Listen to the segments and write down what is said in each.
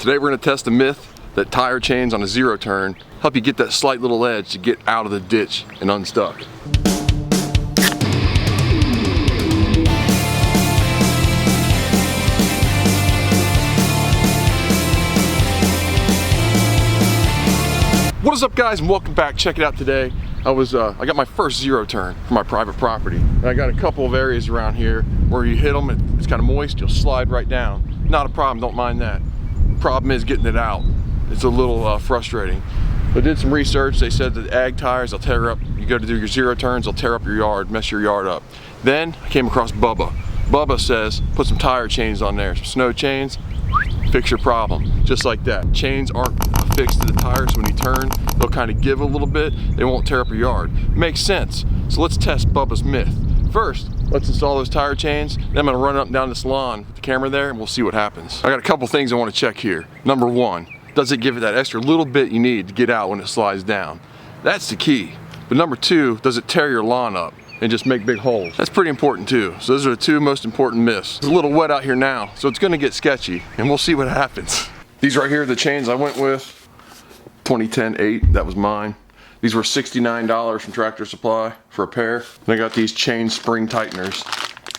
Today we're going to test the myth that tire chains on a zero turn help you get that slight little edge to get out of the ditch and unstuck. What is up, guys, and welcome back. Check it out today. I got my first zero turn for my private property. And I got a couple of areas around here where you hit them, it's kind of moist, you'll slide right down. Not a problem, don't mind that. Problem is getting it out. It's a little frustrating. But I did some research. They said that ag tires, they'll tear up. You go to do your zero turns, they'll tear up your yard, mess your yard up. Then I came across Bubba. Bubba says, put some tire chains on there, some snow chains, fix your problem. Just like that. Chains aren't affixed to the tires, so when you turn, they'll kind of give a little bit. They won't tear up your yard. Makes sense. So let's test Bubba's myth. First, let's install those tire chains. Then I'm gonna run up and down this lawn with the camera there and we'll see what happens. I got a couple things I want to check here. Number one, does it give it that extra little bit you need to get out when it slides down? That's the key. But number two, does it tear your lawn up and just make big holes? That's pretty important too. So those are the two most important myths. It's a little wet out here now, so it's gonna get sketchy and we'll see what happens. These right here are the chains I went with. 2010 8, that was mine. These were $69 from Tractor Supply for a pair. And I got these chain spring tighteners,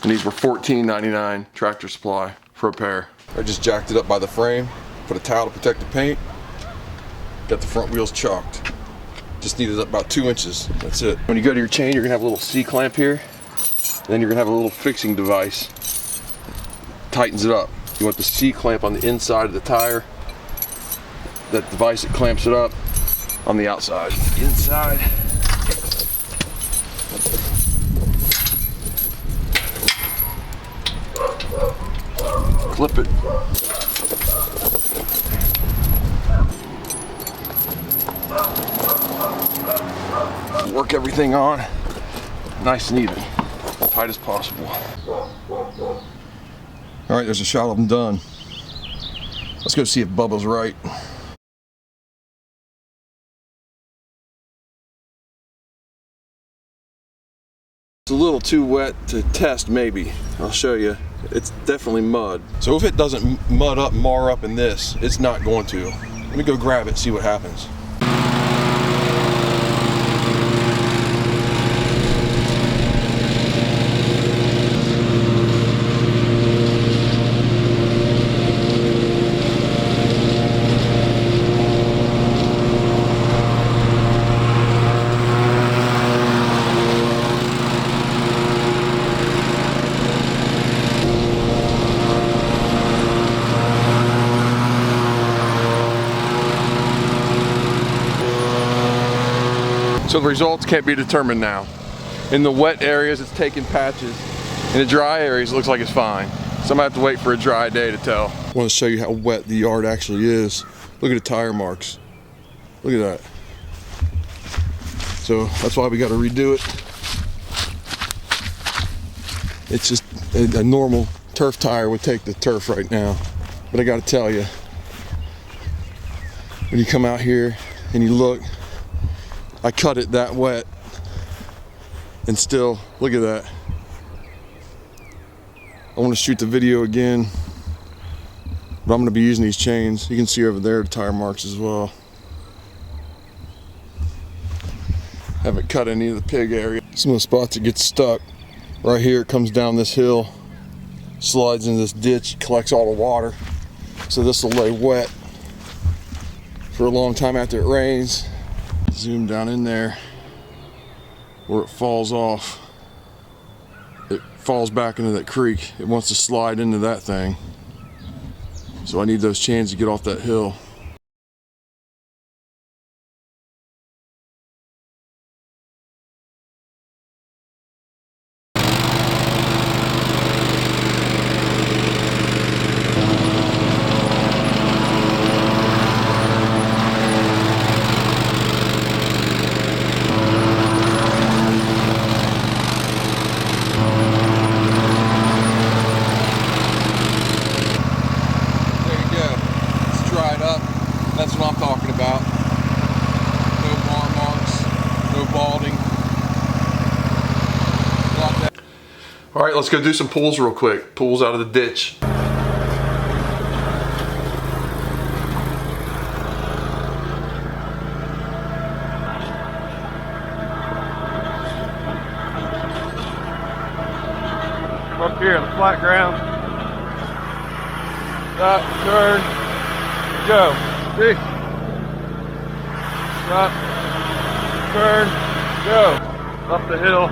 and these were $14.99 Tractor Supply for a pair. I just jacked it up by the frame, put a towel to protect the paint, got the front wheels chalked. Just needed about 2 inches, that's it. When you go to your chain, you're gonna have a little C-clamp here, and then you're gonna have a little fixing device. Tightens it up. You want the C-clamp on the inside of the tire. That device that clamps it up on the outside. Inside. Clip it. Work everything on nice and even, tight as possible. All right, there's a shot of them done. Let's go see if Bubba's right. It's a little too wet to test, maybe. I'll show you. It's definitely mud. So if it doesn't mud up, mar up in this, it's not going to. Let me go grab it, see what happens. So the results can't be determined now. In the wet areas, it's taking patches. In the dry areas, it looks like it's fine. So I'm gonna have to wait for a dry day to tell. I want to show you how wet the yard actually is. Look at the tire marks. Look at that. So that's why we got to redo it. It's just a normal turf tire would take the turf right now. But I got to tell you, when you come out here and you look, I cut it that wet and still, look at that. I want to shoot the video again, but I'm going to be using these chains. You can see over there the tire marks as well. Haven't cut any of the pig area. Some of the spots it gets stuck. Right here it comes down this hill, slides into this ditch, collects all the water. So this will lay wet for a long time after it rains. Zoom down in there where it falls off. It falls back into that creek. It wants to slide into that thing. So I need those chains to get off that hill. That's what I'm talking about. No bar marks, no balding. All right, let's go do some pulls real quick. Pulls out of the ditch. Here on the flat ground. Stop, turn, go. See? Stop, turn, go. Up the hill.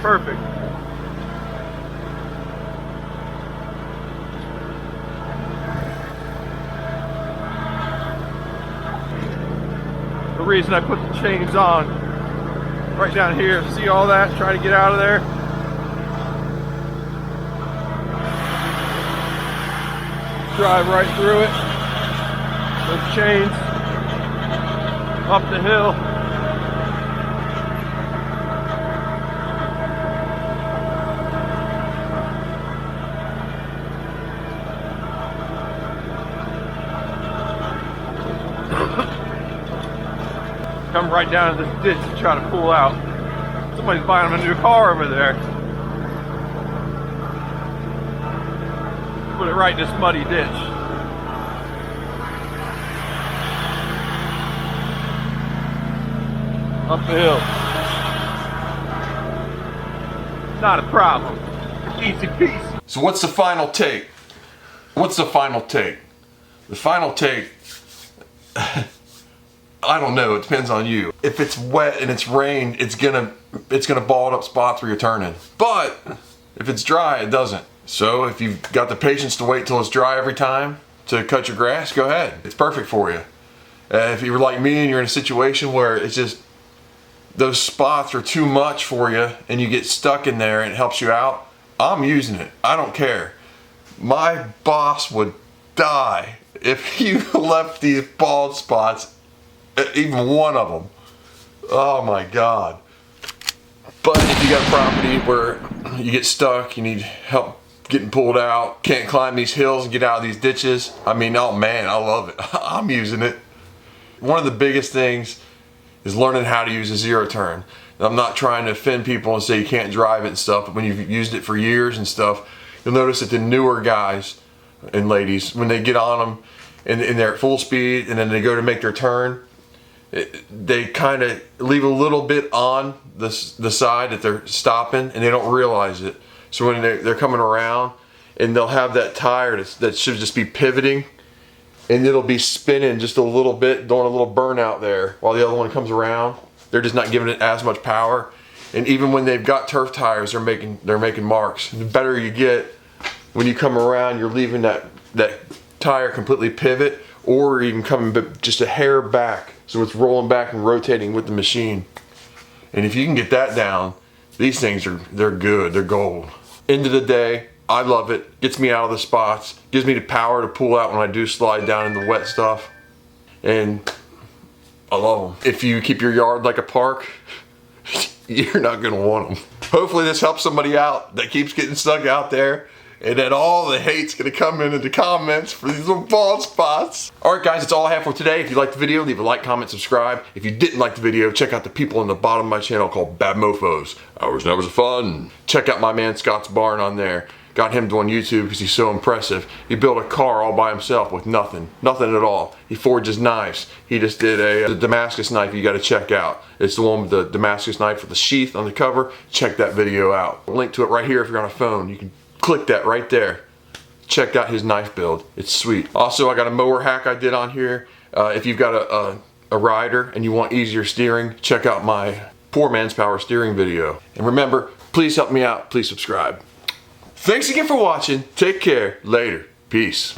Perfect. The reason I put the chains on right down here, see all that, try to get out of there. Drive right through it. Those chains up the hill. Come right down to this ditch to try to pull out. Somebody's buying them a new car over there. Put it right in this muddy ditch. Up the hill. Not a problem. Easy peasy. So what's the final take? What's the final take? The final take, I don't know, it depends on you. If it's wet and it's rained, it's gonna ball up spots where you're turning. But if it's dry, it doesn't. So if you've got the patience to wait till it's dry every time to cut your grass, go ahead. It's perfect for you. If you're like me and you're in a situation where it's just, those spots are too much for you and you get stuck in there and it helps you out, I'm using it. I don't care. My boss would die if you left these bald spots, even one of them. Oh my God. But if you got a property where you get stuck, you need help getting pulled out, can't climb these hills and get out of these ditches, I mean, oh man, I love it. I'm using it. One of the biggest things is learning how to use a zero turn. And I'm not trying to offend people and say you can't drive it and stuff, but when you've used it for years and stuff, you'll notice that the newer guys and ladies, when they get on them and they're at full speed and then they go to make their turn, they kind of leave a little bit on the side that they're stopping and they don't realize it. So when they're coming around and they'll have that tire that should just be pivoting and it'll be spinning just a little bit, doing a little burnout there while the other one comes around. They're just not giving it as much power. And even when they've got turf tires, they're making marks. The better you get, when you come around, you're leaving that tire completely pivot or even coming just a hair back. So it's rolling back and rotating with the machine. And if you can get that down, these things they're good, they're gold. End of the day, I love it. Gets me out of the spots, gives me the power to pull out when I do slide down in the wet stuff. And I love them. If you keep your yard like a park, you're not gonna want them. Hopefully this helps somebody out that keeps getting stuck out there, and then all the hate's gonna come into the comments for these little bald spots. Alright guys, that's all I have for today. If you liked the video, leave a like, comment, subscribe. If you didn't like the video, check out the people on the bottom of my channel called Bad Mofos. Hours and hours of fun. Check out my man Scott's Barn on there. Got him doing YouTube because he's so impressive. He built a car all by himself with nothing at all. He forges knives. He just did a Damascus knife you gotta check out. It's the one with the Damascus knife with the sheath on the cover. Check that video out. Link to it right here if you're on a phone. You can click that right there. Check out his knife build. It's sweet. Also, I got a mower hack I did on here. If you've got a rider and you want easier steering, check out my Poor Man's Power steering video. And remember, please help me out. Please subscribe. Thanks again for watching. Take care. Later. Peace.